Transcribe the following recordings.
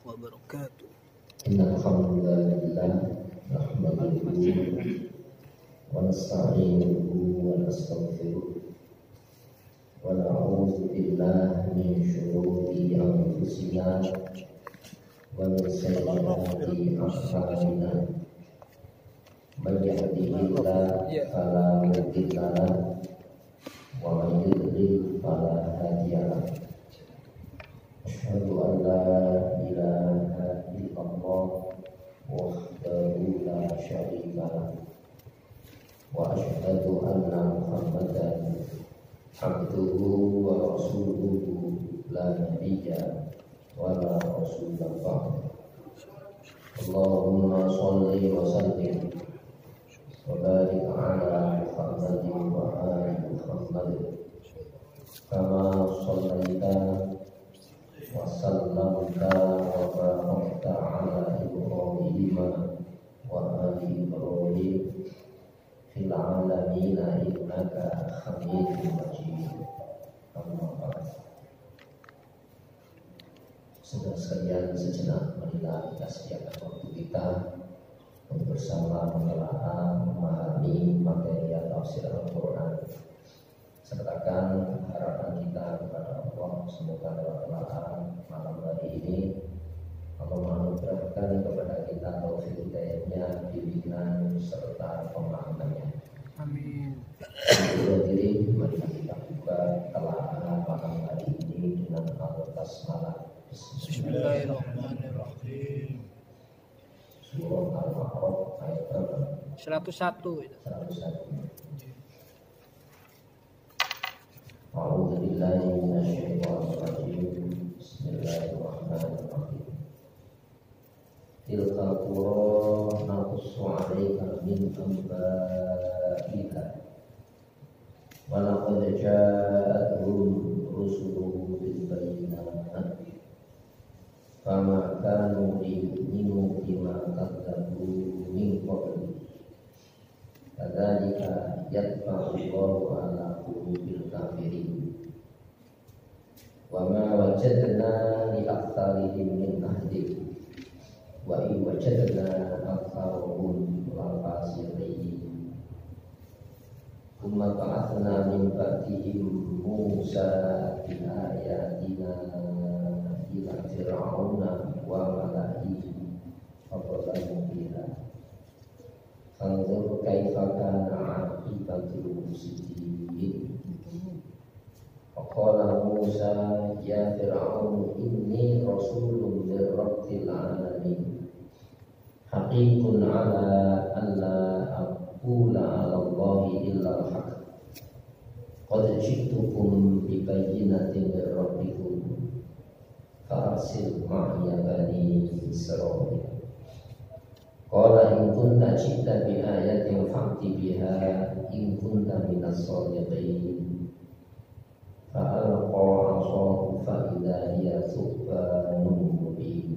wabarakatuh. Alhamdulillah nahmaduhu wa nasta'inuhu wa nastaghfiruh wa na'udzu billahi min shururi anfusina wa min sayyiati a'malina. Man yahdihillahu fala mudilla lahu wa man yudlil fala hadiya lahu. Asyhadu an la ilaha illallah wahdahu la syarika lahu wa asyhadu anna Muhammadan abduhu wa rasuluhu la nabiyya wa la rasula ba'da. Allahumma shalli wa sallim wa barik ala Muhammadin wa ali Muhammad kama shallaita wa sallamta wa barakta ala Ibrahim wa ali Ibrahim fil alamin innaka Hamidum Majid. Amma ba'd. Saudara sekalian, sejenak marilah kita sediakan waktu kita untuk bersama menelaah, memahami materi tafsir Al-Quran. Sertakan harapan kita kepada Allah, semoga dalam penelaah malam hari ini Allah menganugerahkan kepada kita taufik hidayahnya, bimbingan serta pemahamannya. Amin. Hadirin, mari kita buka telaah malam hari ini dengan al-basmalah. Bismillahirrahmanirrahim. Surah Al-A'raf ayat berapa? 101. 101. A'udzu billahi minasyaitonir rajim. Bismillahirrahmanirrahim. Tilka qura naqussu 'alaika min anba'iha wa laqad ja'atuhum rusuluhum bil bayyinat fama kanu liyu'minu bima kadzabu min qabl. Kadzalika yatba'u Allahu 'ala qulubil kafirin. Wa ma wajadna li aktsarihim min ahdin wa in wajadna aktsarahum lafasiqin. Thumma ba'athna min ba'dihim Musa bi ayatina ila fir'auna wa mala'ihi faqalamu biha. Fanzur kaifa kana 'aqibatul mufsidin. Faqala Musa ya Fir'aun inni rasulun mir rabbil alamin haqiqun ala alla aqula 'ala Allahi illa al-haq qad ji'tukum bi bayyinatin mir rabbikum fa'arsil ma'iya bani Israil. Qala in kunta ji'ta bi ayatin fa'ti biha in kunta minas shadiqin. Fa'alqa 'asahu fa'idha hiya thubanun mubin.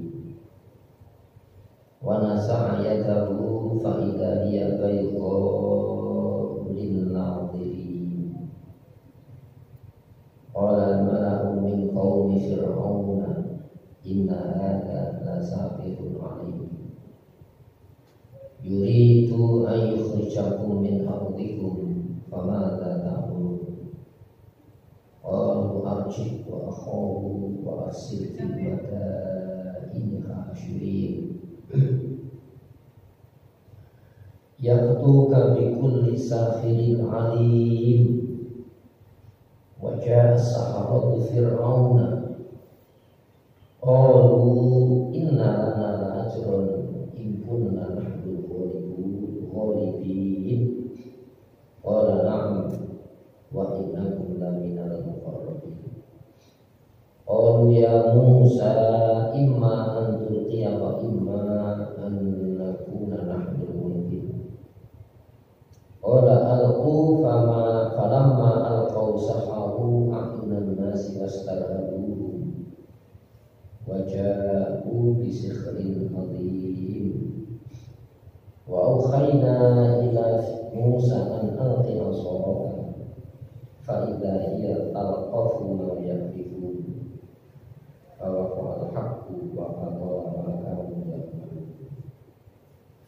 Wa nasa'a yadahu fa'idha hiya baydha'u lin-nadhirin. Qala al-mala'u min qaumi fir'auna inna hadha la sahirun 'alim. Yuridu an yukhrijakum min ardikum famadza ta'murun. Qalu arji' wa akhahu wa arsil fi madaini hashirin yaqtuka bi kulli sahirin 'alim. Wa ja'a as-saharatu fir'auna qalu inna lana la'ajran in kunna nahnu ghalibin. Qala na'am wa innakum laminal muqarrabin. Qalu ya Musa imma an tulqiya wa imma an nakuna nahnu al-mulkin. Qala alqu falamma alqaw sahahu a'yunan nasi wastarhabuhum wa ja'u bi sikhrin 'azim. Wa aukhayna ila Musa an alqi 'asaka fa idza hiya talqafu ma yafikun. فوقع الحق وأضاء ما كانوا يعملون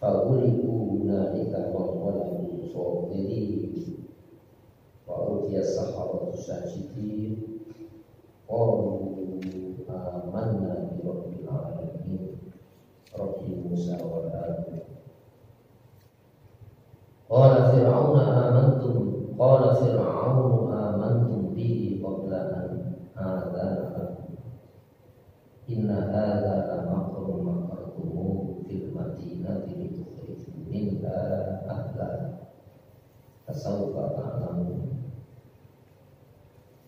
فغلبوا هنالك وانقلبوا صاغرين وألقي السحرة ساجدين قالوا آمنا برب العالمين رب موسى وهارون قال فرعون آمنتم به قبل أن آذن لكم إن هذا لمكر مكرتموه في المدينة لتخرجوا منها أهلها فسوف تعلمون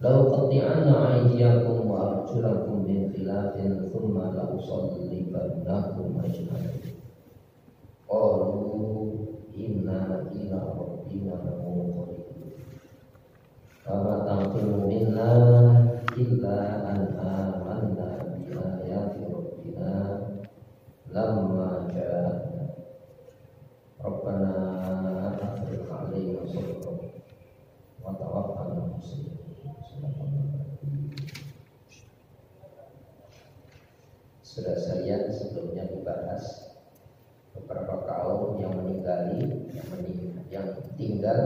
لأقطعن أيديكم وأرجلكم من خلاف ثم لأصلبنكم أجمعين قالوا إنا إلى ربنا منقلبون فما تنقم منا إلا أن آمنا بآيات ربنا لما جاءتنا ربنا أفرغ علينا صبرا وتوفنا مسلمين. Sudah sekalian, sebelumnya dibahas beberapa kaum yang yang tinggal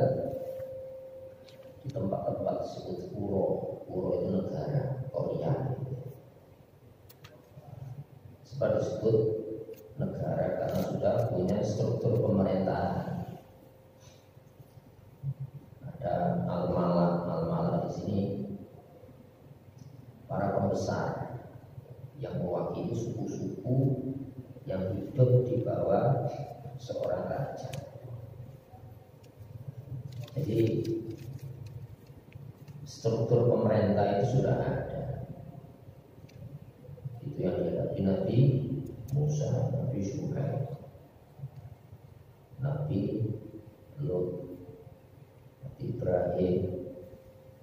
di tempat-tempat disebut puro. Puro itu negara, Korea. Sebab disebut negara karena sudah punya struktur pemerintahan. Ada al-mala di sini, para pembesar yang mewakili suku-suku yang hidup di bawah seorang raja. Jadi struktur pemerintah itu sudah ada. Itu yang dihadapi Nabi Musa, Nabi Syuaib, Nabi Lut, Nabi Ibrahim,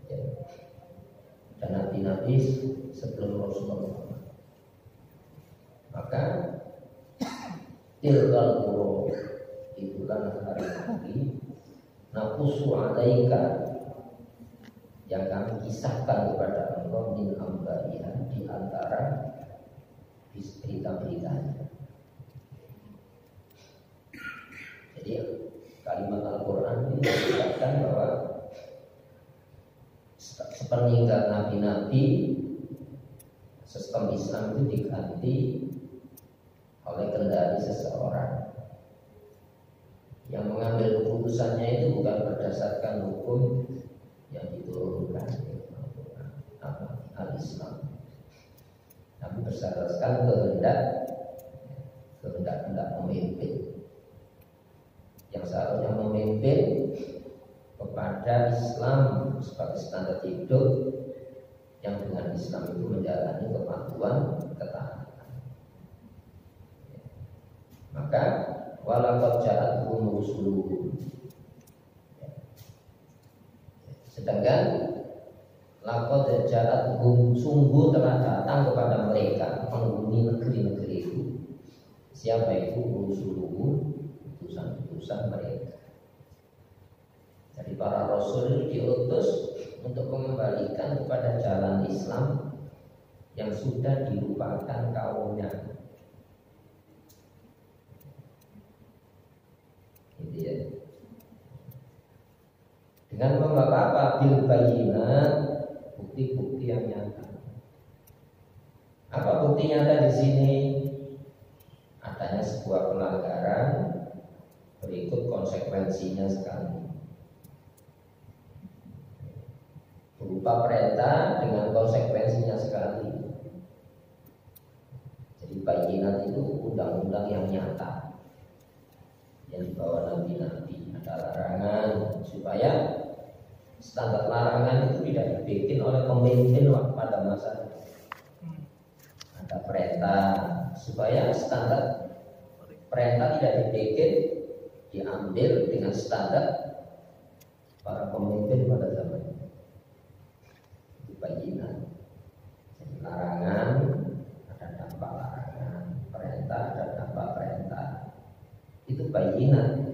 ya. Dan nabi-nabi sebelum Rasulullah. Maka tilkal qura itulah hari naqusu alaika yang kami kisahkan kepada engkau min ambaiha di antara berita-beritanya. Jadi kalimat Al-Quran ini menjelaskan bahwa sepeninggal nabi-nabi sistem Islam itu diganti oleh kendali seseorang yang mengambil keputusannya itu bukan berdasarkan hukum yang diturunkan al-Islam, tapi berdasarkan kehendak pemimpin yang seharusnya memimpin kepada Islam sebagai standar hidup yang dengan Islam itu menjalani kepatuhan ketaatan. Maka walaqad ja'atuhum rusuluhum. Sedangkan laqad ja'atuhum sungguh telah datang kepada mereka penghuni negeri-negeri itu. Siapa itu rusuluhum? Utusan-utusan mereka. Jadi para rasul itu diutus untuk mengembalikan kepada jalan Islam yang sudah dilupakan kaumnya. Gitu ya. Dengan membawa apa? Bil bayyinat, bukti-bukti yang nyata. Apa bukti nyata di sini? Adanya sebuah pelanggaran berikut konsekuensinya sekali. Berupa perintah dengan konsekuensinya sekali. Jadi bayyinat itu undang-undang yang nyata yang dibawa nabi-nabi. Ada larangan supaya standar larangan itu tidak dibikin oleh pemimpin pada masa itu. Ada perintah supaya standar perintah tidak dibikin diambil dengan standar para pemimpin pada zaman itu. Itu bayyinat. Jadi larangan ada dampak larangan, perintah ada dampak perintah. Itu bayyinat.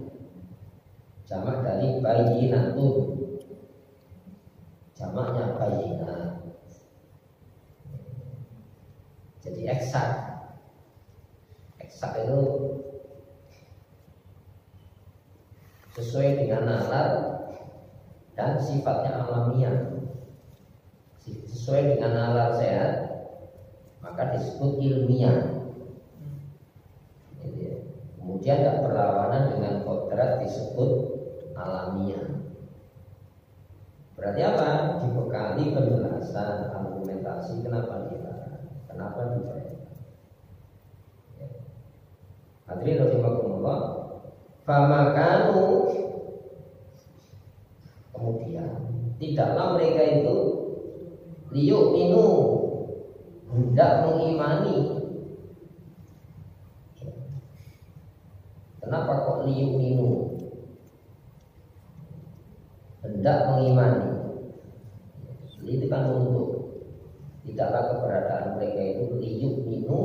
Jamak dari bayyinatun. Jamaknya bayyinat. Sak itu sesuai dengan nalar dan sifatnya alamiah. Sesuai dengan nalar sehat, maka disebut ilmiah. Kemudian tidak berlawanan dengan kodrat disebut alamiah. Berarti apa? Dibekali penjelasan, argumentasi kenapa dilarang, kenapa diperintah. Hadirin rahimakumullah, famakanu, kemudian tidaklah mereka itu liyu'minu, hendak mengimani. Kenapa kok liyu'minu? Hendak mengimani. Itu kan untuk tidaklah keberadaan mereka itu liyu'minu,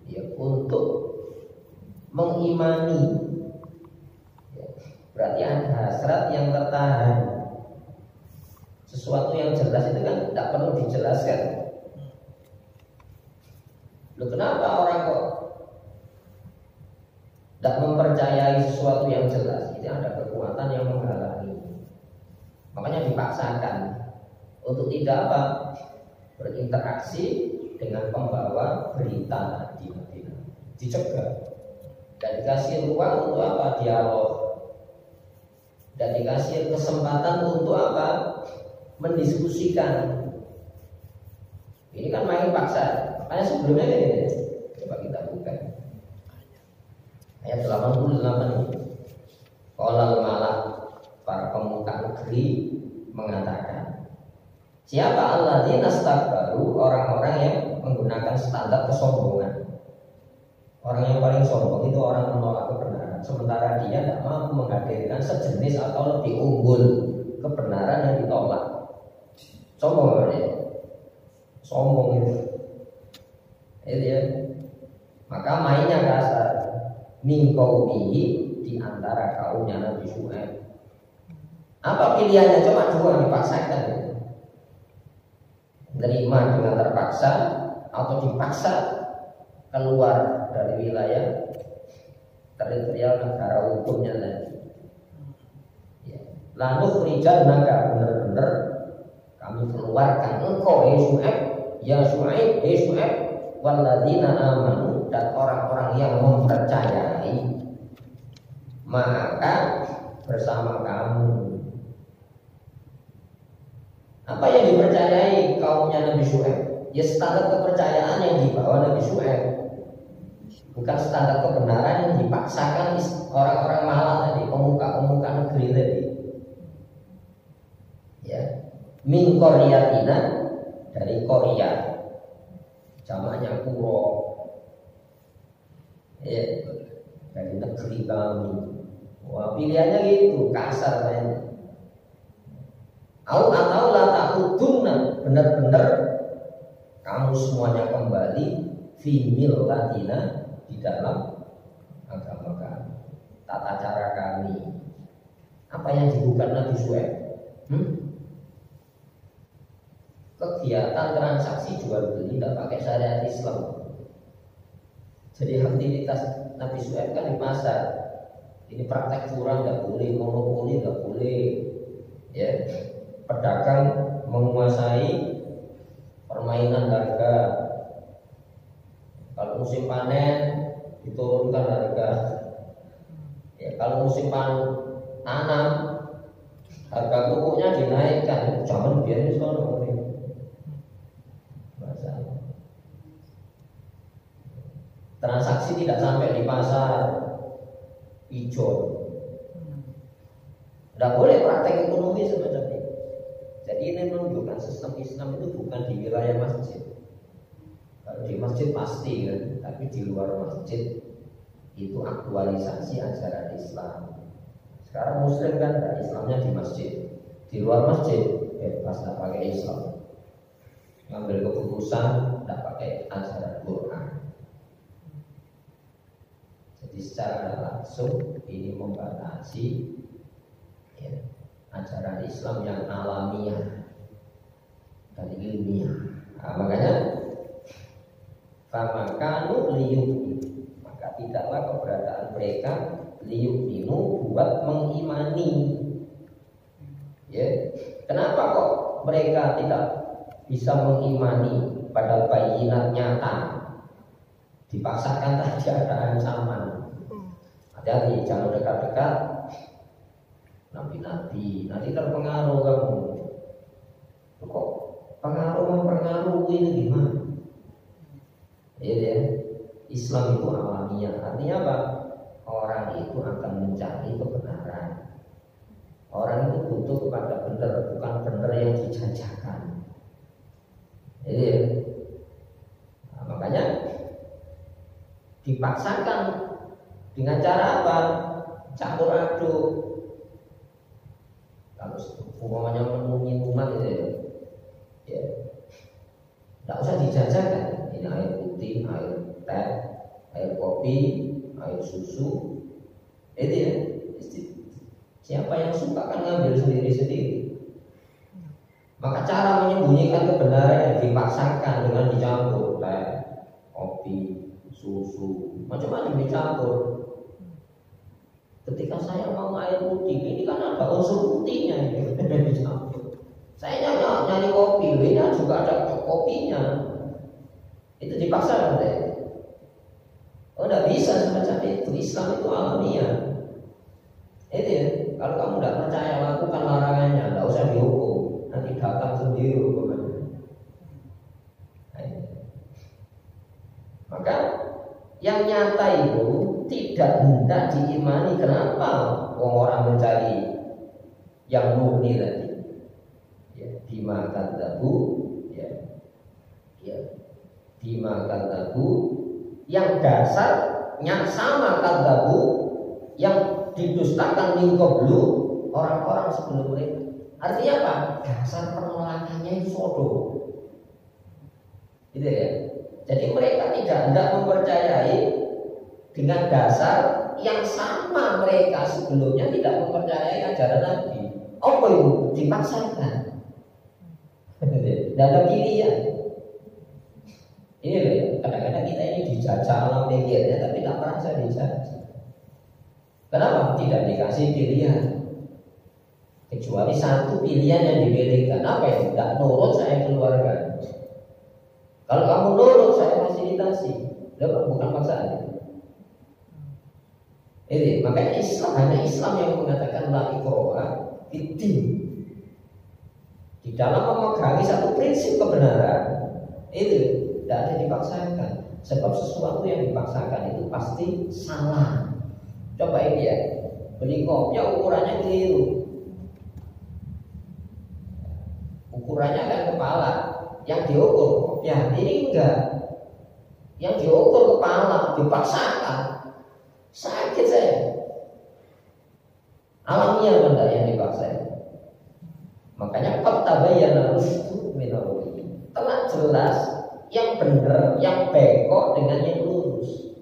ya, untuk mengimani. Berarti ada hasrat yang tertahan. Sesuatu yang jelas itu kan tidak perlu dijelaskan. Loh, kenapa orang kok tidak mempercayai sesuatu yang jelas? Itu ada kekuatan yang menghalangi. Makanya dipaksakan untuk tidak apa? Berinteraksi dengan pembawa berita di Madinah. Dicegah dan dikasih ruang untuk apa? Dialog. Dan dikasih kesempatan untuk apa? Mendiskusikan. Ini kan main paksa. Makanya sebelumnya ini, coba kita buka ayat 88. Qala malak, para pemuka negeri mengatakan, siapa alladzina istakbaru, orang-orang yang menggunakan standar kesombongan. Orang yang paling sombong itu orang menolak kebenaran, sementara dia tidak mampu menghadirkan sejenis atau lebih unggul kebenaran yang ditolak. Sombong apa ya? Sombong itu ya. Maka mainnya kasar. Mingkau bihi, di antara kaumnya Nabi Syuaib. Apa pilihannya? Cuma dua, dipaksakan. Menerima dengan terpaksa atau dipaksa keluar dari wilayah teritorial negara hukumnya tadi. Ya. Lalu rijal naga, benar-benar kami keluarkan engkau ya Syuaib, walladzina amanu, dan orang-orang yang mempercayai maka bersama kamu. Apa yang dipercayai kaumnya Nabi Syuaib? Ya standar kepercayaan yang dibawa Nabi Syuaib, bukan standar kebenaran yang dipaksakan orang-orang malah tadi, pemuka-pemuka negeri tadi. Ya. Min Koryatina, dari Korea, jamaknya Kuro, ya, dari negeri kami. Wah, pilihannya gitu, kasar banyak. Atau la ta'udunna, benar-benar kamu semuanya kembali fi millatina, di dalam agama kami, tata cara kami. Apa yang dibuka Nabi Syuaib? Kegiatan transaksi jual beli tidak pakai syariat Islam. Jadi aktivitas Nabi Syuaib kan di pasar. Ini praktek curang nggak boleh, monopoli nggak boleh. Ya, pedagang menguasai permainan harga. Kalau musim panen diturunkan harga. Ya, kalau musim tanam harga pupuknya dinaikkan. Jangan biarin sono. Transaksi tidak sampai di pasar hijau. Tidak boleh praktek ekonomi semacam ini. Jadi ini menunjukkan sistem Islam itu bukan di wilayah masjid. Kalau di masjid pasti kan, tapi di luar masjid itu aktualisasi ajaran Islam. Sekarang Muslim kan Islamnya di masjid, di luar masjid bebas tidak pakai Islam. Ngambil keputusan tidak pakai ajaran Quran. Jadi secara langsung ini membatasi ya, ajaran Islam yang alamiah dan ilmiah. Nah, makanya famakanu liyu'minu, maka liyu'minu, buat mengimani. Ya, kenapa kok mereka tidak bisa mengimani padahal bayinat nyata? Dipaksakan tadi ada ancaman. Hati-hati, jangan dekat-dekat nabi-nabi, nanti terpengaruh kamu. Kok mempengaruhi itu gimana? Ya, Islam itu alamiah. Artinya apa? Orang itu akan mencari kebenaran. Orang itu butuh kepada benar, bukan benar yang dijajakan. Jadi, makanya dipaksakan dengan cara apa? Campur aduk. Kalau umpamanya minuman itu ya, tidak usah dijajakan. Ini air putih, air teh, air kopi, air susu. Itu ya. Siapa yang suka kan ngambil sendiri-sendiri. Maka cara menyembunyikan kebenaran yang dipaksakan dengan dicampur teh, kopi, susu, macam-macam dicampur. Ketika saya mau air putih, ini kan ada unsur putihnya dicampur. Saya nyari kopi, ini juga ada kopinya. Itu dipaksakan deh. Oh, tidak bisa semacam itu. Islam itu alamiah. Itu ya. Kalau kamu tidak percaya, lakukan larangannya, tidak usah dihukum. Nanti datang sendiri hukumannya. Maka yang nyata itu tidak hendak diimani. Kenapa? Orang mencari yang murni tadi. Ya, dimakan tabu, dimakan tabu, yang dasarnya sama katabu, yang didustakan mingkoblu orang-orang sebelum mereka. Artinya apa? Dasar penolakannya itu sodo. Gitu ya. Jadi mereka tidak hendak mempercayai dengan dasar yang sama mereka sebelumnya tidak mempercayai ajaran Nabi. Apa itu? Dipaksakan. Tidak ada pilihan. Ini loh ya, kadang-kadang kita ini dijajah alam pikirnya tapi tidak merasa dijajah. Kenapa? Tidak dikasih pilihan. Kecuali satu pilihan yang dipilihkan. Apa ya? Tidak nurut saya keluarkan. Kalau kamu nurut saya fasilitasi. Bukan paksaan. Ini makanya Islam, hanya Islam yang mengatakan la ikraha fiddin. Di dalam memegangi satu prinsip kebenaran itu tidak ada dipaksakan. Sebab sesuatu yang dipaksakan itu pasti salah. Coba ini ya, beli kopi ukurannya keliru. Ukurannya kan kepala, yang diukur ya ini enggak. Yang diukur kepala, dipaksakan. Sakit saya. Alamiah benda yang dipaksakan. Makanya tabayyana rusdu minal ghayy. Telah jelas yang benar, yang bengkok dengan yang lurus.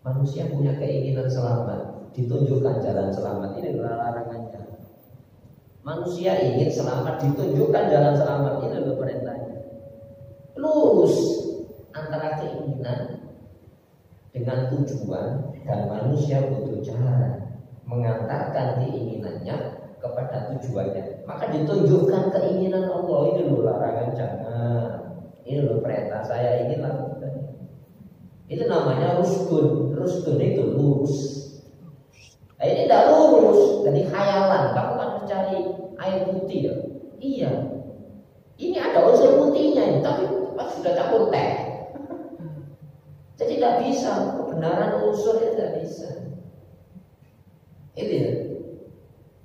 Manusia punya keinginan selamat, ditunjukkan jalan selamat. Ini larangannya. Manusia ingin selamat, ditunjukkan jalan selamat. Ini adalah perintahnya. Lurus antara keinginan dengan tujuan, dan manusia butuh cara mengantarkan keinginannya kepada tujuannya. Maka ditunjukkan keinginan Allah. Ini loh larangan, jangan. Ini loh perintah, saya ingin lakukan. Itu namanya rusdun. Rusdun itu lurus. Nah, ini tidak lurus, jadi khayalan. Kamu kan mencari air putih ya? Iya. Ini ada unsur putihnya, tapi sudah campur teh. Jadi tidak bisa, kebenaran unsur itu tidak bisa. Itu ya.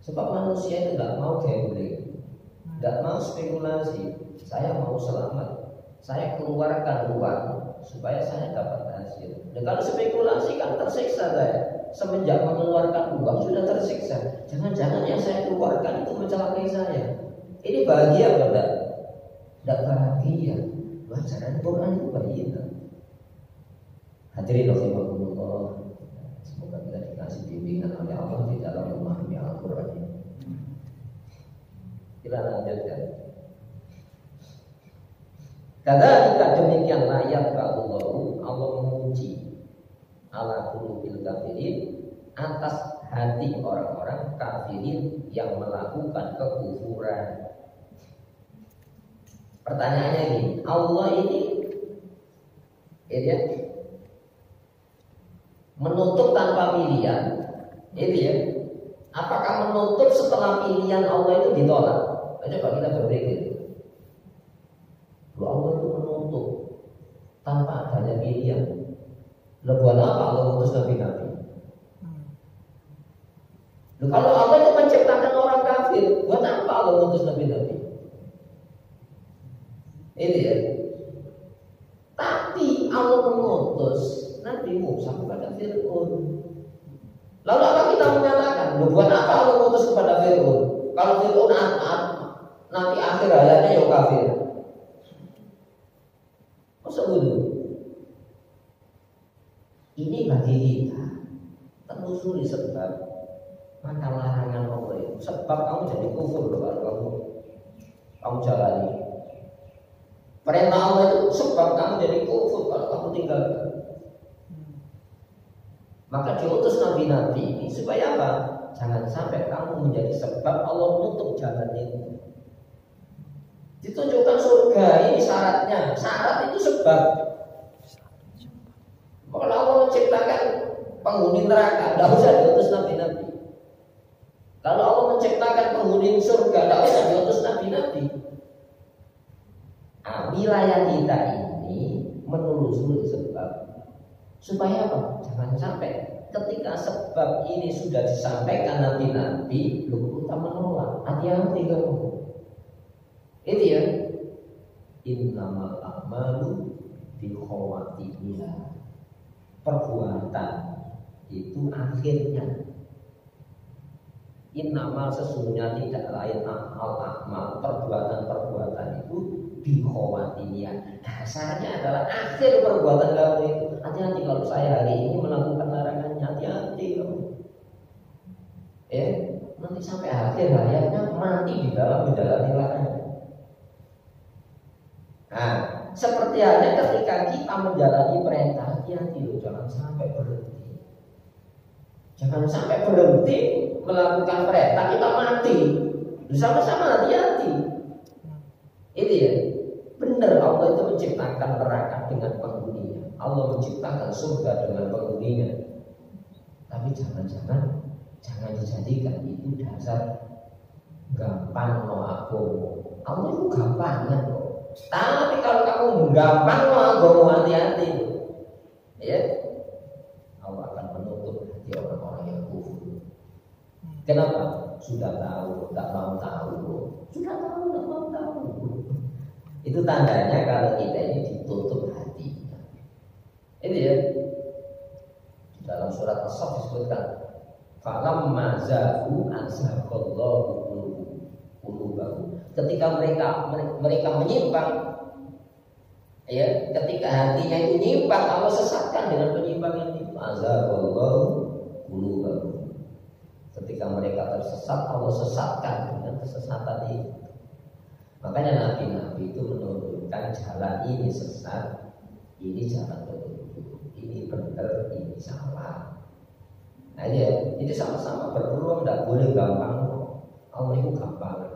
Sebab manusia itu tidak mau gambling, tidak mau spekulasi. Saya mau selamat, saya keluarkan uang supaya saya dapat hasil. Dan kalau spekulasi kan tersiksa saya. Semenjak mengeluarkan uang sudah tersiksa. Jangan-jangan yang saya keluarkan itu mencelakai saya. Ini bahagia atau tidak? Tidak bahagia. Ajaran Quran itu bahagia. Hadirin rahimakumullah. Semoga kita dikasih bimbingan oleh Allah di dalam memahami Al-Quran ini. Kita lanjutkan. Kadzalika demikian layak Allah menguji ala qulubil kafirin, atas hati orang-orang kafirin yang melakukan kekufuran. Pertanyaannya ini, Allah ini ya, menutup tanpa pilihan, itu ya. Apakah menutup setelah pilihan Allah itu ditolak? Coba kita berpikir. Allah itu menutup tanpa adanya pilihan. Buat apa Allah mengutus nabi-nabi? Kalau Allah itu menciptakan orang kafir, buat apa Allah mengutus nabi-nabi? Itu ya. Tapi Allah mengutus Nabi Musa kepada Fir'aun. Lalu apa kita menyatakan? Buat apa Allah mengutus kepada Fir'aun? Kalau Fir'aun nanti akhir hayatnya ya kafir. Masa dulu? Ini bagi kita telusuri sebab, maka larangan Allah itu sebab kamu jadi kufur kalau kamu jalani. Perintah Allah itu sebab kamu jadi kufur kalau kamu tinggalkan. Maka diutus nabi-nabi ini supaya apa? Jangan sampai kamu menjadi sebab Allah menutup jalan itu. Ditunjukkan surga ini syaratnya. Syarat itu sebab. Kalau Allah menciptakan penghuni neraka, tidak usah diutus nabi-nabi. Kalau Allah menciptakan penghuni surga, tidak usah diutus nabi-nabi. Wilayah kita ini menelusuri sebab supaya apa? Jangan sampai ketika sebab ini sudah disampaikan nabi-nabi, lu kita menolak. Hati-hati kamu. Itu ya. Innamal a'malu bikhawatimiha. Perbuatan itu akhirnya. Innamal sesungguhnya tidak lain amal perbuatan itu bikhawatimiha. Dasarnya adalah akhir perbuatan kamu itu. Hati-hati kalau saya hari ini melakukan larangannya, hati-hati kamu. Nanti sampai akhir hayatnya mati di dalam menjalani larangan. Nah, seperti halnya ketika kita menjalani perintah, hati-hati loh, jangan sampai berhenti. Jangan sampai berhenti melakukan perintah kita mati. Sama-sama hati-hati. Itu ya. Benar Allah itu menciptakan neraka dengan penghuninya. Allah menciptakan surga dengan penghuninya. Tapi jangan dijadikan itu dasar gampang no agomo. Allah itu gampangan loh. Tapi kalau kamu gampang no agomo, hati-hati. Ya, Allah akan menutup hati orang-orang yang kufur. Kenapa? Sudah tahu, tak mau tahu. Sudah tahu, tak mau tahu. Itu tandanya kalau kita ini ditutup hatinya. Ini ya. Di dalam surat As-Saff disebutkan, falamma zaghu azhaqallahu qulubahum. Ketika mereka menyimpang, ya, ketika hatinya itu nyimpang, Allah sesatkan dengan penyimpangan itu. Azhaqallahu qulubahum. Ketika mereka tersesat, Allah sesatkan dengan kesesatan itu. Makanya nabi-nabi itu menunjukkan jalan ini sesat, ini jalan petunjuk, ini benar, ini salah. Nah ini sama-sama berpeluang, tidak boleh gampang. Allah itu gampang.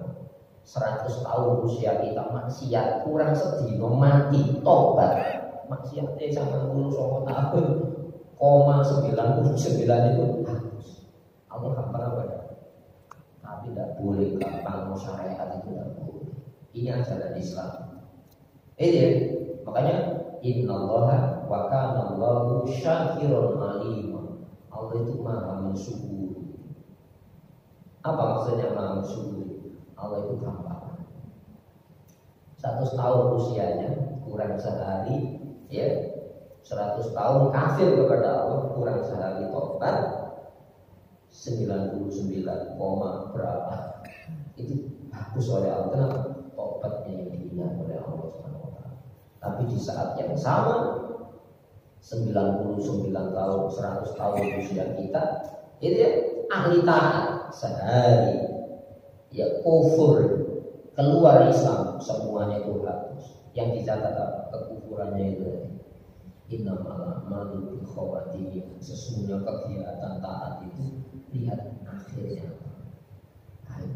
100 tahun usia kita maksiat kurang sedih, mati tobat. Maksiatnya sama 99 tahun, 99 itu harus. Allah gampang apa ya? Tapi tidak boleh gampang, syariat itu tidak boleh. Ini ajaran Islam. Ini makanya innallaha wa kana Allahu syakirun alim. Allah itu maha mensyukuri. Apa maksudnya maha mensyukuri? Allah itu gampang. 100 tahun usianya kurang sehari, ya. 100 tahun kafir kepada Allah kurang sehari tobat. 99, berapa? Itu bagus oleh Allah. Kenapa? Tobatnya yang dilihat oleh Allah Subhanahu wa taala. Tapi di saat yang sama 99 tahun, 100 tahun usia kita, itu ya, ahli taat sehari ya kufur, keluar Islam, semuanya itu hapus. Yang dicatat kekufurannya itu. Innamal a'malu bikhawatimi. Sesungguhnya kegiatan taat itu lihat akhirnya.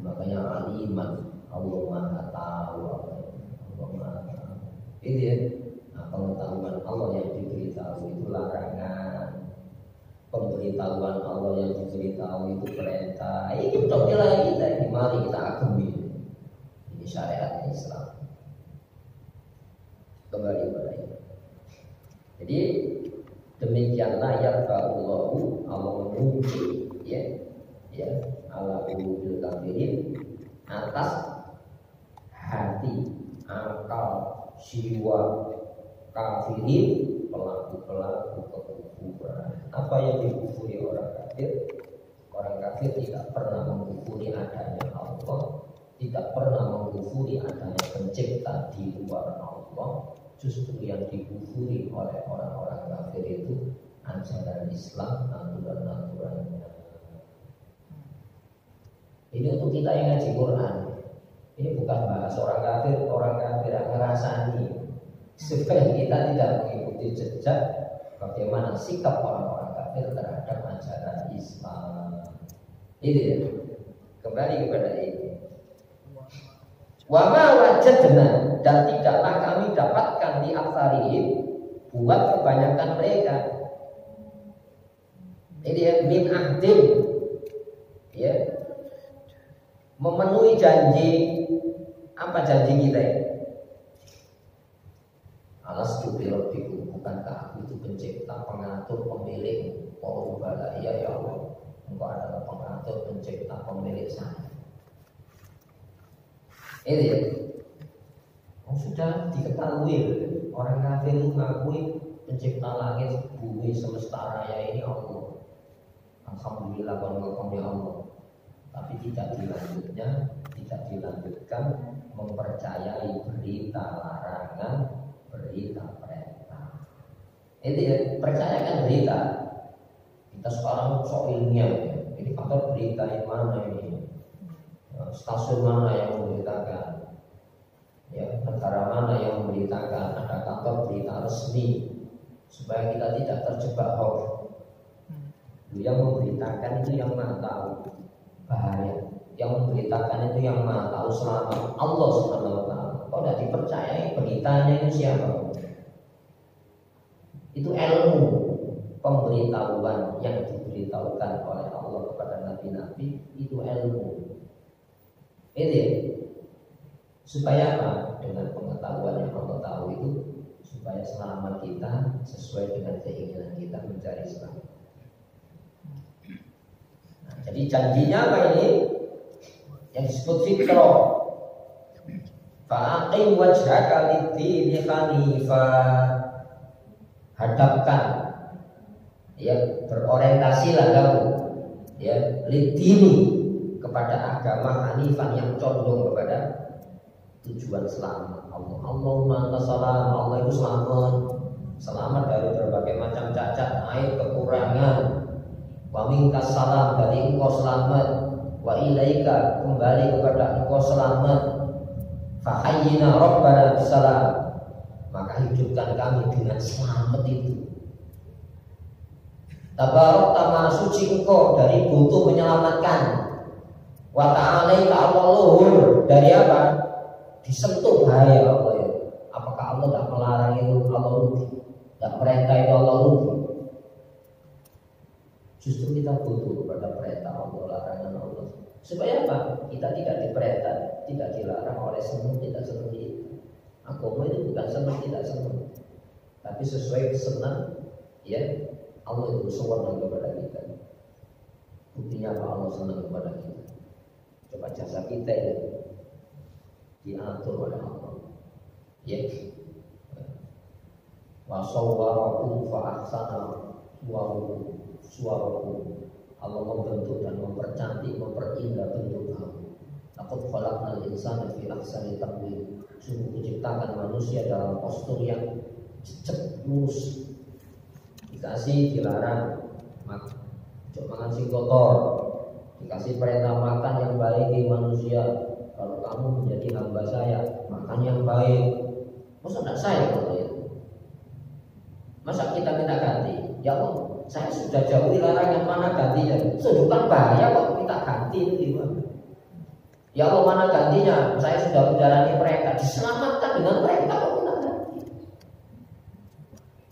Makanya aliman, Allah Maha tahu apa itu. Allah Maha tahu. Itu ya. Nah, pengetahuan Allah yang diberitahu itu larangan. Pemberitahuan Allah yang diberitahu itu perintah. Ini kita nilai kita ini, mari kita agumi. Ini syariat Islam. Kembali kepada ini. Jadi demikianlah yarfa'ullahu, Allah menguji ya ala qulubil kafirin, atas hati, akal, jiwa kafirin, pelaku-pelaku kekufuran. Apa yang dikufuri orang kafir? Orang kafir tidak pernah mengkufuri adanya Allah, tidak pernah mengkufuri adanya pencipta di luar Allah. Justru yang dikufuri oleh orang-orang kafir itu ajaran Islam, aturan-aturannya. Ini untuk kita yang ngaji Quran. Ini bukan bahas orang kafir yang ngerasani. Supaya kita tidak mengikuti jejak bagaimana sikap orang-orang kafir terhadap ajaran Islam. Ini ya. Kembali kepada ini. Wa ma wajadna, dan tidaklah kami dapatkan di aktsarihim, buat kebanyakan mereka. Ini ya, min ahdin, ya, memenuhi janji. Apa janji kita ya? Alastu bi rabbikum, bukankah aku itu pencipta, pengatur, pemilik? Oh bala, ya Allah, engkau adalah pengatur, pencipta, pemilik saya. Ini ya. Sudah diketahui orang kafir itu mengakui pencipta langit, bumi, semesta raya ini Allah. Alhamdulillah ya Allah. Tapi tidak dilanjutkan mempercayai berita larangan, berita perintah. Itu ya, percayakan berita. Kita sekarang sok ilmiah. Ini kantor berita yang mana ini? Stasiun mana yang memberitakan, ya, negara mana yang memberitakan, ada kantor berita resmi, supaya kita tidak terjebak hoax. Yang memberitakan itu yang Maha tahu bahaya, yang memberitakan itu yang Maha tahu selamat, Allah Subhanahu wa taala. Kalau tidak dipercayai beritanya itu siapa? Itu ilmu pemberitahuan yang diberitahukan oleh Allah kepada nabi-nabi, itu ilmu. Ini supaya apa? Dengan pengetahuan yang Allah tahu itu, supaya selamat kita sesuai dengan keinginan kita mencari selamat. Nah, jadi janjinya apa ini? Yang disebut fitrah. Fa'aqim wajhaka lid-dini hanifah. Hadapkan, ya, berorientasilah kamu, ya, lid-dini, kepada agama hanifan yang condong kepada tujuan selamat Allah. Allahumma anta salam, Allah itu selamat dari berbagai macam cacat, aib, kekurangan. Wa minkas salam, dari engkau selamat. Wa ilaika, kembali kepada engkau selamat. Fahayyina rabbana bisalam, maka hidupkan kami dengan selamat itu. Tabarok tama suci engkau dari butuh menyelamatkan. Wa ta'alaika Allah luhur dari apa? Disentuh bahaya Allah ya. Apakah Allah tidak melarang itu Allah rugi? Tidak perintah itu Allah rugi? Justru kita butuh kepada perintah Allah, larangan Allah. Supaya apa? Kita tidak diperintah, tidak dilarang oleh senang tidak senang itu. Agama itu bukan senang tidak senang, tapi sesuai senang, ya, Allah itu senang kepada kita. Buktinya apa? Allah senang kepada kita. Coba jasa kita ya diatur oleh Allah. Ya. Wa sawwarakum fa ahsana suwarakum. Allah membentuk dan mempercantik, memperindah bentuk kamu. Laqad khalaqnal insana fi ahsani taqwim. Sungguh diciptakan manusia dalam postur yang jejak lurus. Dikasih dilarang makan sing kotor. Dikasih perintah makan yang baik di manusia. Kalau kamu menjadi hamba saya, makan yang baik. Masa tidak sayang kalau itu? Masa kita minta ganti? Ya Allah, saya sudah jauhi larangan, mana gantinya? Sudah bahaya kok kita ganti itu gimana? Ya Allah, mana gantinya? Saya sudah menjalani mereka, diselamatkan dengan mereka kok kita ganti.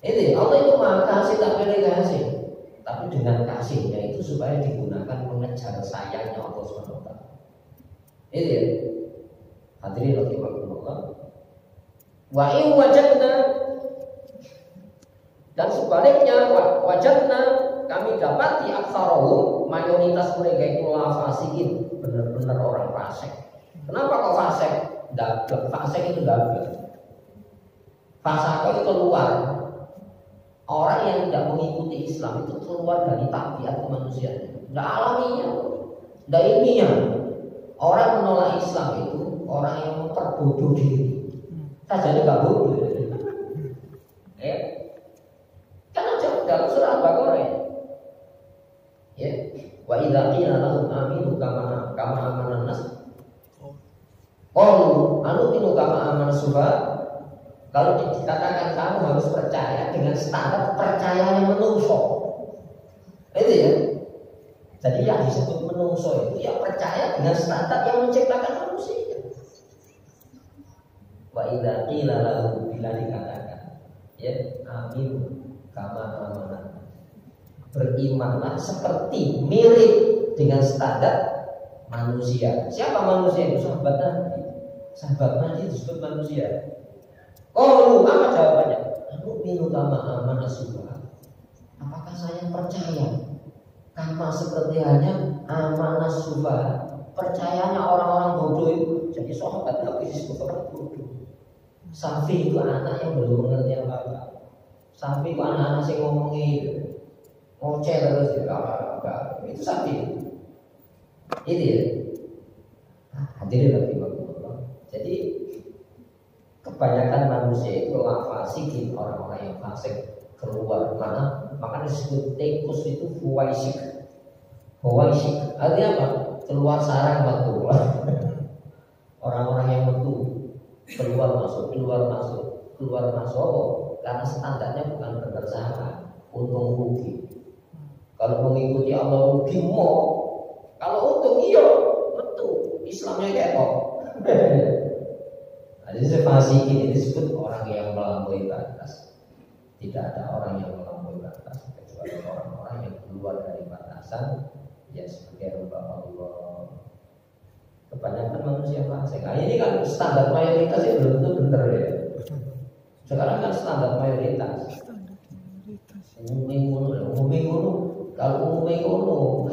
Ini Allah itu maha kasih tak pilih kasih, tapi dengan kasihnya itu supaya digunakan mengejar sayangnya Allah SWT. Ini ya. Hadirin rahimakumullah. Wa in wajadna, dan sebaliknya wajadna, kami dapati aktsarahum, mayoritas mereka itu fasikin, benar-benar orang fasik. Kenapa kok fasik? Fasik itu dagang. Fasik itu keluar. Orang yang tidak mengikuti Islam itu keluar dari tabiat kemanusiaan. Tidak alaminya, tidak ilmiah. Orang menolak Islam itu orang yang memperbodoh diri. Saja nggak bodoh. Ya. Karena dalam surah Al-Baqarah ya. Wa idza qila lahum aminu kama amanan nas. Qalu anu'minu kama amana sufa. Kalau dikatakan kamu harus percaya dengan standar percaya yang menungso. Itu ya. Jadi yang disebut menungso itu ya percaya dengan standar yang menciptakan manusia. Wa idza qila lahu, bila dikatakan ya amin kama amanah, berimanlah seperti mirip dengan standar manusia. Siapa manusia itu? Sahabat Nabi. Sahabat Nabi disebut manusia. Oh, apa jawabannya? Aku minu kama amanah suha. Apakah saya percaya kama seperti hanya amanah suha, percayanya orang-orang bodoh itu? Jadi sahabat Nabi disebut orang bodoh. Safi itu anak yang belum mengerti apa-apa. Safi itu anak-anak yang ngomongi ngoceh terus ya, apa itu safi. Itu ya. Hadirin rahimakumullah. Jadi kebanyakan manusia itu fasikin, orang-orang yang fasik keluar mana? Makanya disebut tikus itu huwaisik. Huwaisik artinya apa? Keluar sarang batu. Orang-orang yang betul keluar masuk, keluar masuk, keluar masuk. Karena standarnya bukan bersama, untung rugi. Kalau mengikuti Allah rugi mau, kalau untung iya betul. Islamnya kayak kok. Jadi fasikin ini disebut orang yang melampaui batas. Tidak ada orang yang melampaui batas kecuali orang-orang yang keluar dari batasan, ya sebagai hamba Allah. Kebanyakan manusia fasik. Nah, ini kan standar mayoritas itu belum tentu benar ya. Sekarang kan standar mayoritas. Umumnya ngono. Kalau umumnya ngono,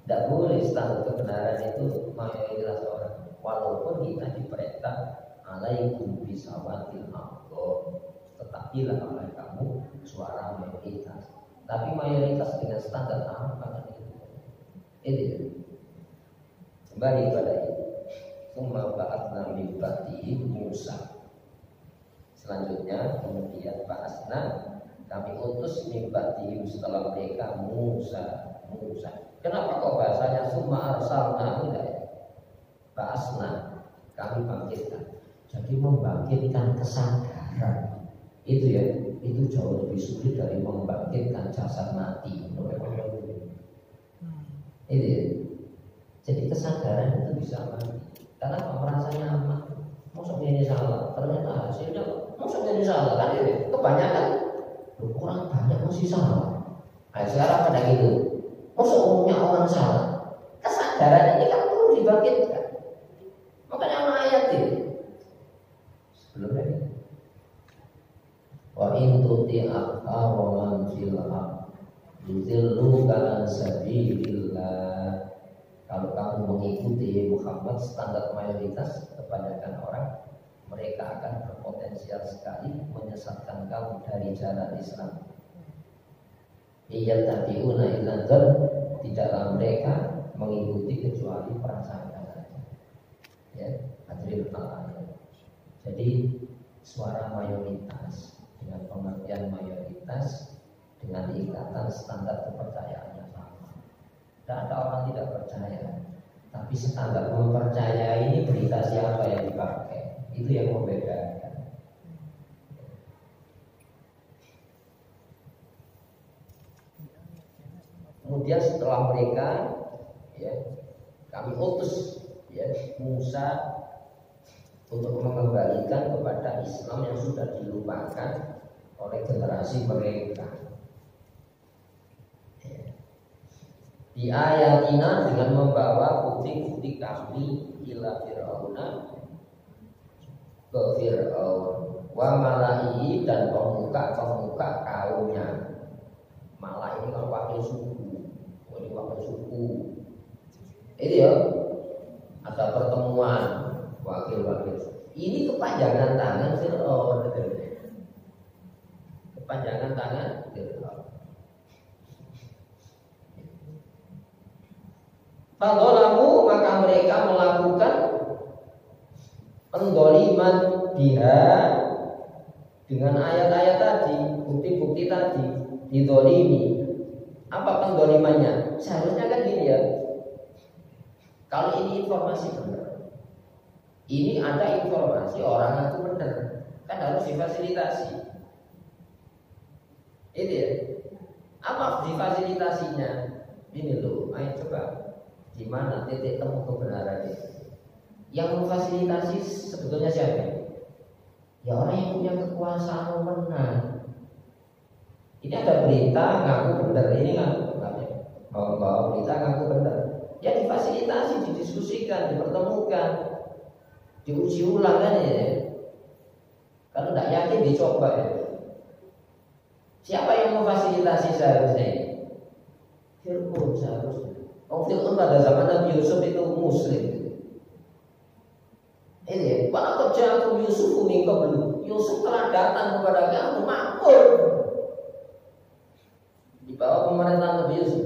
tidak boleh standar kebenaran itu mayoritas orang. Walaupun kita diperintah alaikum bisawatil aqdam, tetapilah oleh kamu suara mayoritas. Tapi mayoritas dengan standar apa itu? Kembali pada itu. Summa ba'atsna min ba'dihi Musa. Selanjutnya kemudian ba'atsna, kami utus min ba'dihi setelah mereka Musa. Kenapa kok bahasanya summa arsalna enggak ya? Ba'atsna, kami bangkitkan. Jadi membangkitkan kesadaran itu ya, itu jauh lebih sulit dari membangkitkan jasad mati. Itu ya. Jadi kesadaran itu bisa mati. Karena merasa nyaman. Maksudnya ini salah, ternyata hasilnya maksudnya ini salah kan ini. Kebanyakan kurang banyak masih salah. Nah, sekarang pada gitu. Maksud umumnya orang salah. Kesadaran ini kan perlu dibangkitkan. Makanya ayat ini sebelumnya wa in tuti aqaman fil ard yudilluka an sabilillah. Kalau kamu mengikuti Muhammad, standar mayoritas kebanyakan orang, mereka akan berpotensial sekali menyesatkan kamu dari jalan Islam. Iyattabi'una illa dzan, tidaklah mereka mengikuti kecuali prasangka saja. Ya, hadirin Allah. Jadi suara mayoritas dengan pengertian mayoritas dengan ikatan standar kepercayaannya sama. Tidak ada orang tidak percaya, tapi standar mempercayai ini berita siapa yang dipakai, itu yang membedakan. Kemudian setelah mereka, ya, kami utus, ya, Musa untuk mengembalikan kepada Islam yang sudah dilupakan oleh generasi mereka. Ya. Di ayatina dengan membawa bukti-bukti kami ila Fir'auna, ke Fir'aun wa mala'ihi dan pemuka-pemuka kaumnya. Malah ini kan wakil suku, ini wakil suku. Itu ya, ada pertemuan wakil-wakil. Ini kepanjangan tangan Fir'aun. Kepanjangan tangan Fir'aun. Fadolamu, maka mereka melakukan pendoliman biha dengan ayat-ayat tadi, bukti-bukti tadi, didolimi. Apa pendolimannya? Seharusnya kan gini ya, kalau ini informasi benar, ini ada informasi orang itu benar, kan harus difasilitasi. Itu ya. Apa difasilitasinya? Ini loh, ayo coba. Di mana titik temu kebenaran itu? Yang memfasilitasi sebetulnya siapa? Ya orang yang punya kekuasaan menang. Ini ada berita ngaku benar, ini ngaku bawa berita ngaku benar. Ya difasilitasi, didiskusikan, dipertemukan, diuji ulang kan ya. Kalau tidak yakin dicoba ya. Siapa yang memfasilitasi seharusnya? Fir'aun seharusnya. Fir'aun pada zaman Nabi Yusuf itu muslim. Ini walau ja'akum Yusuf min qablu, Yusuf telah datang kepada kamu makmur di bawah pemerintahan Nabi Yusuf.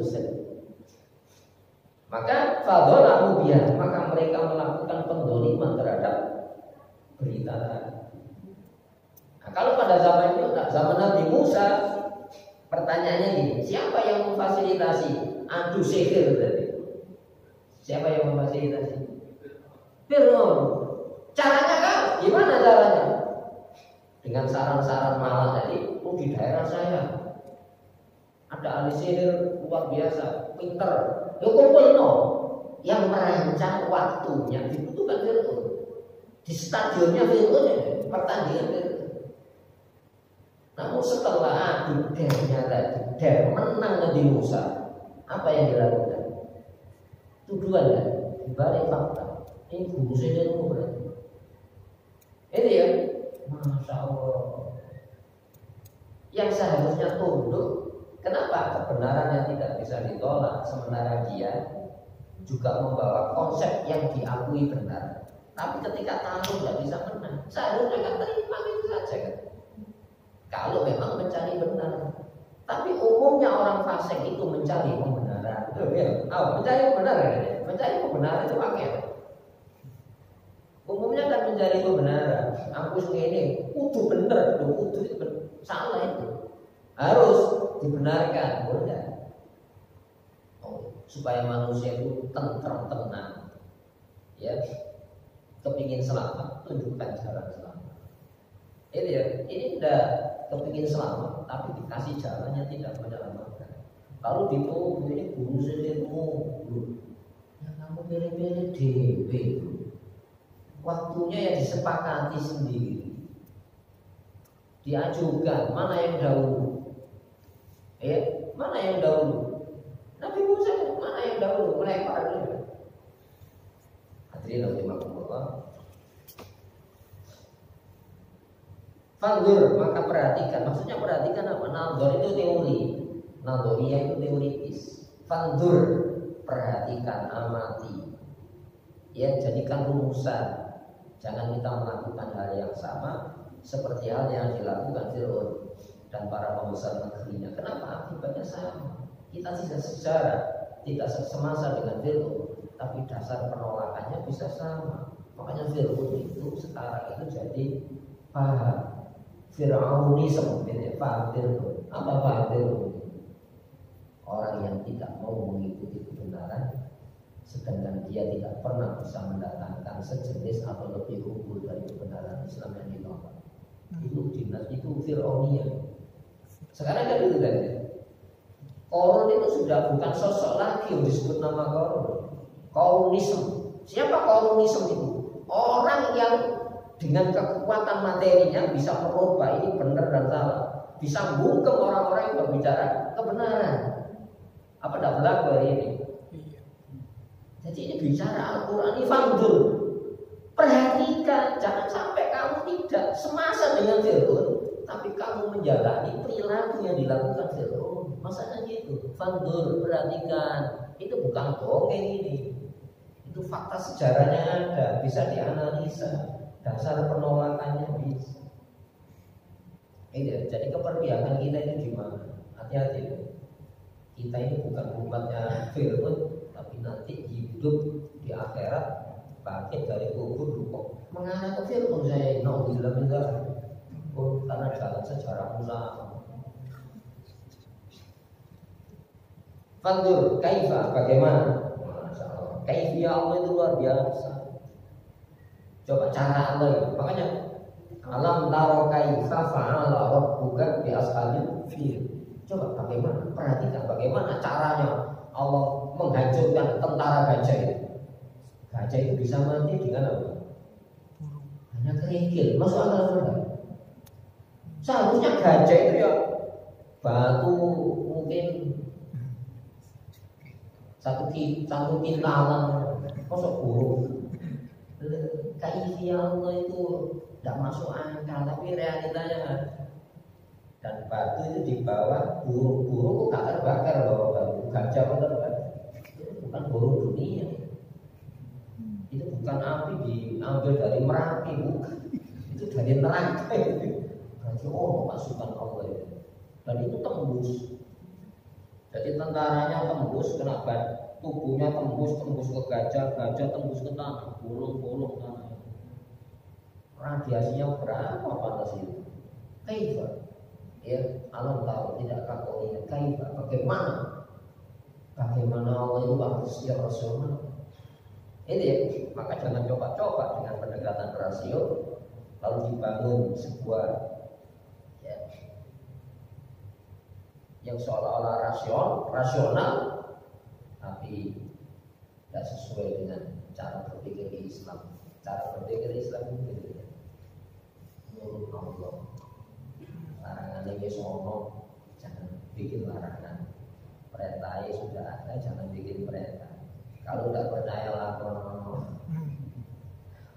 Maka fadhalahu biha, maka mereka melakukan pendoliman terhadap berita tadi. Nah, kalau pada zaman itu, zaman Nabi Musa, pertanyaannya gini, siapa yang memfasilitasi adu sihir tadi? Siapa yang memfasilitasi? Fir'aun. Caranya kan? Gimana caranya? Dengan saran-saran malah tadi, di daerah saya ada ahli sihir luar biasa, pinter. Kumpul no, yang merancang waktunya dibutuhkan Fir'aun. Di stadionnya Fir'aun ya, pertandingan Fir'aun. Namun setelah adu dernya tadi, der menang Nabi Musa, apa yang dilakukan? Tuduhan ya, dibalik fakta. Ini guru sihirmu berarti. Ini ya, Masya Allah. Yang seharusnya tunduk, kenapa kebenarannya tidak bisa ditolak, sementara dia juga membawa konsep yang diakui benar. Tapi ketika tahu nggak bisa menang, seharusnya kan terima itu saja kan. Kalau memang mencari benar. Tapi umumnya orang fasik itu mencari kebenaran. Mencari kebenaran, mencari kebenaran itu pakai. Umumnya kan mencari kebenaran. Aku ini kudu bener, kudu itu salah itu. Harus dibenarkan, boleh. Supaya manusia itu tenang, ya, kepingin selamat, tunjukkan jalan selamat. Ini ya, ini udah kepingin selamat, tapi dikasih jalannya tidak menyelamatkan. Kalau dituduh ini guru sihirmu, yang kamu pilih-pilih dewe. Waktunya yang disepakati sendiri, diajukan mana yang dahulu, mana yang dahulu. Nabi Musa mana yang dahulu, melempar. Hadirin rahimakumullah. Fanzur, maka perhatikan. Maksudnya perhatikan apa? Nadzor itu teori, nadoriyah itu teoritis. Fanzur, perhatikan, amati. Ya, jadikan rumusan. Jangan kita melakukan hal yang sama seperti hal yang dilakukan Fir'aun dan para pembesar negerinya. Kenapa? Akibatnya sama. Kita tidak sejarah, tidak semasa dengan Fir'aun, tapi dasar penolakannya bisa sama. Makanya Fir'aun itu sekarang itu jadi paham Fir'aunisme, paham Fir'aun. Apa paham Fir'aun? Orang yang tidak mau mengikuti kebenaran, sedangkan dia tidak pernah bisa mendatangkan sejenis atau lebih unggul dari kebenaran Islam yang ditolak. Itu dinas, itu Fir'aunia. Sekarang kan itu kan. Korun itu sudah bukan sosok lagi yang disebut nama korun. Korunisme. Siapa korunisme itu? Orang yang dengan kekuatan materinya bisa merubah ini benar dan salah, bisa bungkam orang-orang yang berbicara kebenaran. Apa tidak berlaku hari ini? Jadi ini bicara Al-Quran ini fandur. Perhatikan, jangan sampai kamu tidak semasa dengan Fir'aun, tapi kamu menjalani perilaku yang dilakukan Fir'aun. Maksudnya gitu, fandur, perhatikan. Itu bukan dongeng ini. Itu fakta sejarahnya ada, bisa dianalisa. Dasar penolakannya bisa. Jadi keperpihakan kita itu gimana? Hati-hati. Kita ini bukan umatnya Fir'aun, tapi nanti hidup di akhirat bangkit dari kubur kok mengarah ke Fir'aun. Saya naudzubillah min dzalik. Karena jalan sejarah Musa. Fandur kaifa, bagaimana? Masyaallah. Kaifiyah Allah itu luar biasa. Coba cara Allah ya. Makanya alam taro kaifa fa'ala rabbuka bi ashabil fil. Coba bagaimana? Perhatikan bagaimana caranya Allah menghancurkan tentara gajah itu. Gajah itu bisa mati dengan apa? Hanya kerikil. Masuk akal enggak? Seharusnya gajah itu ya batu mungkin satu kintalan, kosok buruk. Kaifiyah Allah itu tidak masuk akal, tapi realitanya ada. Dan batu itu dibawa burung-burung kok gak terbakar bawa batu. Gajah kok terbakar. Itu bukan burung dunia. Itu bukan api diambil dari Merapi, bukan. Itu dari neraka itu. Berarti masukan Allah itu. Dan itu tembus. Jadi tentaranya tembus kena tubuhnya tembus ke gajah tembus ke tanah, bolong tanah. Radiasinya berapa panas itu? Kaifa? Ya, alam tahu tidak kau lihat kaifa? Bagaimana Allah itu manusia rasional? Ini ya, maka jangan coba-coba dengan pendekatan rasio lalu dibangun sebuah ya, yang seolah-olah rasional tapi tidak sesuai dengan cara berpikir Islam. Cara berpikir Islam itu gitu. Menurut Allah, larangan ini sono, jangan bikin larangan. Perintahnya sudah ada, jangan bikin perintah. Kalau tidak percaya lapor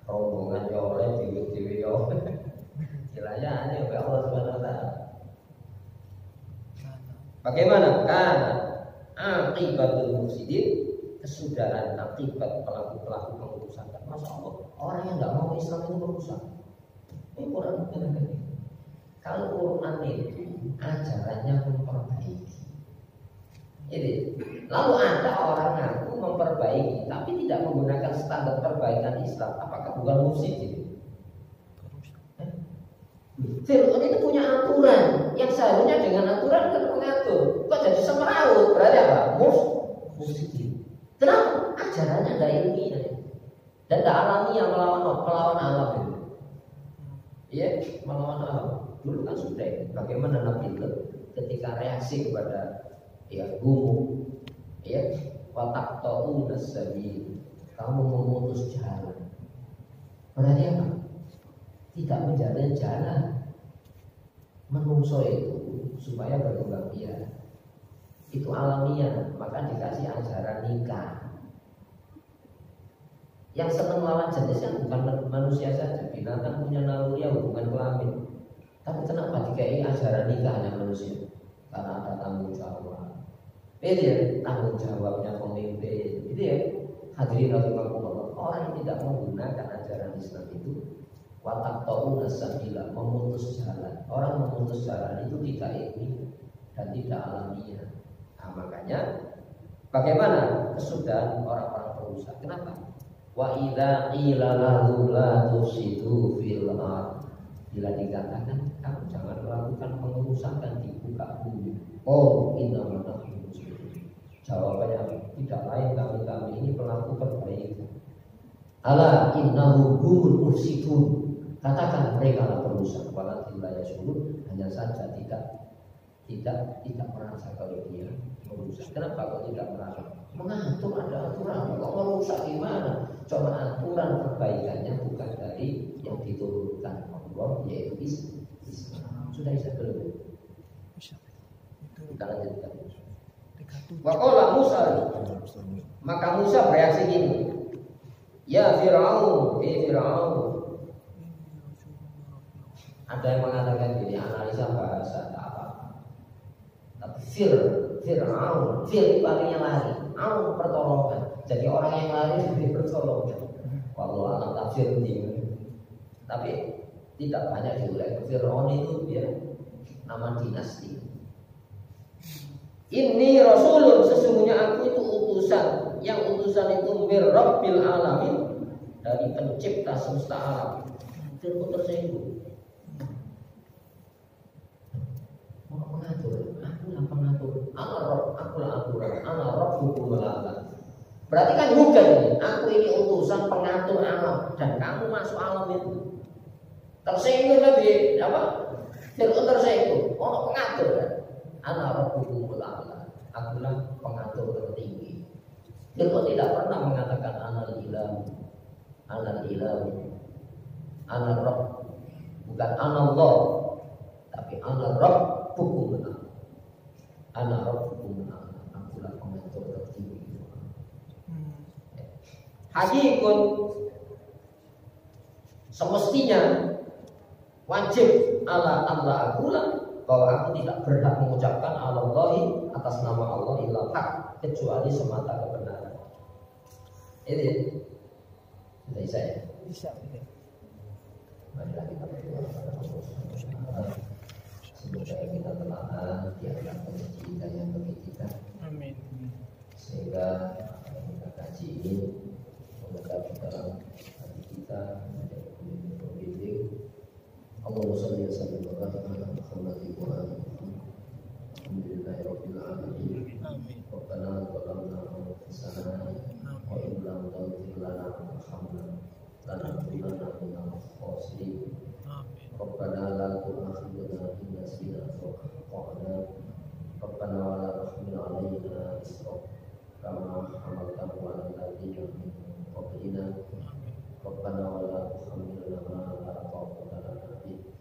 rombongan oleh dewi istilahnya aneh ya Allah SWT. Bagaimana? Karena akibatul mufsidin, kesudahan akibat pelaku-pelaku pengurusan. Masya Allah, orang yang tidak mau Islam itu merusak. Ini Quran. Kalau Quran itu ajarannya memperbaiki. Jadi, lalu ada orang ngaku memperbaiki, tapi tidak menggunakan standar perbaikan Islam. Apakah bukan mufsid itu? Fir'aun itu punya aturan yang seharusnya dengan aturan kan mengatur. Kok jadi semeraut? Berarti apa? Mufsid. Kenapa? Ajarannya tidak ilmiah dan tidak alamiah, melawan alam itu. Iya, melawan alam. Dulu kan sudah. Bagaimana Nabi Lut ketika reaksi kepada gumu, watak tau nasabi, kamu memutus jalan. Berarti apa? Tidak menjalin jalan. Menungso itu supaya berkembang biak. Itu alamiah, maka dikasih ajaran nikah. Yang senang lawan jenisnya bukan manusia saja, binatang punya naluri hubungan kelamin. Tapi kenapa dikai ajaran nikahnya manusia? Karena ada tanggung jawab. Itu ya, tanggung jawabnya pemimpin. Itu ya, hadirin rahimakumullah. Orang yang tidak menggunakan ajaran Islam itu watak ta'una sabila, memutus jalan. Orang memutus jalan itu tidak ilmiah dan tidak alamiah. Nah, makanya bagaimana kesudahan orang-orang perusahaan? Kenapa? Wa idza qila lahu la tusidu fil ard, bila dikatakan kamu jangan melakukan pengerusakan di muka bumi. Oh, innamal nahnu muslimun. Jawabannya tidak lain, kami ini pelaku perbaikan. Ala innahu humul mufsidun. Katakan mereka lah perusak, walakin la yashurun, hanya saja tidak tidak merasa kalau dia merusak. Kenapa kok tidak merasa? Mengatur, ada aturan. Kok merusak gimana? Coba aturan perbaikannya bukan dari yang diturunkan Allah, yaitu Islam. Sudah bisa belum? Kita lanjutkan. Waqala Musa, maka Musa bereaksi gini, ya Fir'aun, Fir'aun. Ada yang mengatakan gini, analisa bahasa tak apa. Tapi Fir'aun, Fir itu artinya lari, Aun pertolongan. Jadi orang yang lari lebih pertolongan. Kalau anak tafsir ini, tapi tidak banyak diulang. Fir'aun itu dia nama dinasti. Ini Rasulun, sesungguhnya aku itu utusan. Yang utusan itu mir Rabbil Alamin, dari pencipta semesta alam. Fir'aun tersinggung. Mau mengatur, akulah pengatur. Akulah aturan. Ana Rabbukum al-A'la. Berarti kan juga ini, aku ini utusan pengatur alam dan kamu masuk alam itu. Tersinggung lebih apa? Fir'aun tersinggung. Oh, pengatur kan? Ana Rabbukum al-A'la. Akulah pengatur tertinggi. Fir'aun tidak pernah mengatakan ana ilah, ana Rabb. Bukan ana Allah, tapi ana Rabbukum al-A'la. Ana Rabbukum al-A'la. Akulah pengatur tertinggi. Hakikun, semestinya wajib ala Allah akulah, bahwa aku tidak berhak mengucapkan Allahi atas nama Allah illa hak, kecuali semata kebenaran. Ini dari saya. Bisa. Marilah kita berdoa kepada Allah. Semoga kita telah diangkat rezeki kita yang bagi kita. Amin. Sehingga kita kaji ini menetap di dalam hati kita menjadi pembimbing. Allahumma shalli wa sallim wa barik ala Muhammadin wa ali Muhammad. Alhamdulillahirabbil alamin. Amin. Rabbana zalamna anfusana wa in lam taghfir lana wa tarhamna lanakunanna minal khasirin. Amin. Rabbana la tu'akhidhna in nasina aw akhtana. Rabbana wa la tahmil 'alaina isra kama hamaltahu 'alal ladzina min qablina. Rabbana wa la tuhammilna ma la taqata lana bih.